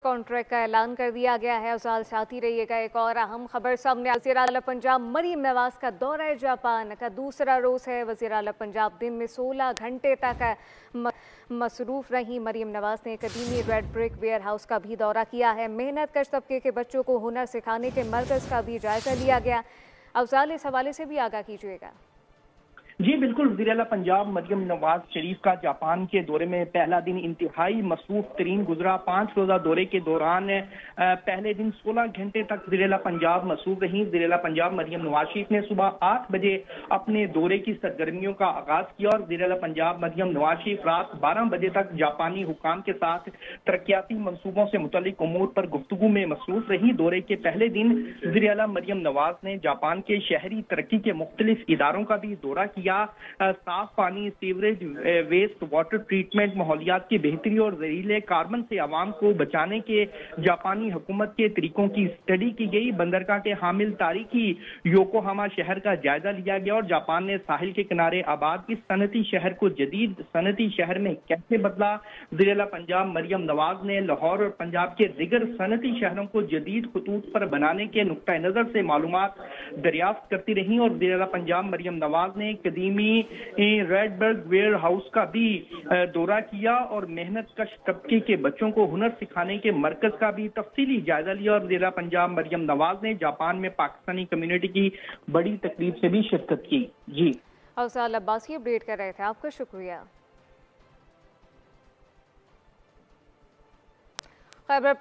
Contract का ऐलान कर दिया गया है। और साथ ही रहिएगा, एक और अहम खबर सामने। वज़ीर आला पंजाब मरियम नवाज का दौरा जापान का दूसरा रोज है। वज़ीर आला पंजाब दिन में 16 घंटे तक मसरूफ रही। मरियम नवाज ने कदीमी रेड ब्रिक वेयर हाउस का भी दौरा किया है। मेहनत कश तबके के बच्चों को हुनर सिखाने के मरकज़ का भी जायजा लिया गया। अफजाल, इस हवाले से भी आगाह कीजिएगा। जी बिल्कुल, वज़ीर आला पंजाब मरियम नवाज शरीफ का जापान के दौरे में पहला दिन इंतहाई मसरूफ तरीन गुजरा। 5 रोज़ा दौरे के दौरान पहले दिन 16 घंटे तक वज़ीर आला पंजाब मसरूफ रही। वज़ीर आला पंजाब मरियम नवाज शरीफ ने सुबह 8 बजे अपने दौरे की सरगर्मियों का आगाज किया और वज़ीर आला पंजाब मरियम नवाज शरीफ रात 12 बजे तक जापानी हुकाम के साथ तरक्याती मंसूबों से मुतल्लिक उमूर पर गुफ्तगू में मसरूफ रही। दौरे के पहले दिन वज़ीर आला मरियम नवाज ने जापान के शहरी तरक्की के मुख्तलिफ इदारों का भी दौरा किया। साफ पानी, सीवरेज, वेस्ट वाटर ट्रीटमेंट, माहौलियात की बेहतरी और जहरीले कार्बन से आवाम को बचाने के जापानी हुकूमत के तरीकों की स्टडी की गई। बंदरगाह के हामिल तारीखी योकोहामा शहर का जायजा लिया गया और जापान ने साहिल के किनारे आबाद इस सनती शहर को जदीद सनती शहर में कैसे बदला। वज़ीर आला पंजाब मरियम नवाज ने लाहौर और पंजाब के दिगर सनती शहरों को जदीद खतूत पर बनाने के नुक्ता नजर से मालूमात दरियाफ्त करती रही और वज़ीर आला पंजाब मरियम नवाज ने कदीमी रेड ब्रिक वेयर हाउस का भी दौरा किया और मेहनत कश तबके के बच्चों को हुनर सिखाने के मरकज का भी तफसीली जायजा लिया। और वज़ीर आला पंजाब मरियम नवाज ने जापान में पाकिस्तानी कम्युनिटी की बड़ी तकलीफ से भी शिरकत की। जी अफजाल अब्बासी अपडेट कर रहे थे, आपका शुक्रिया। खैबर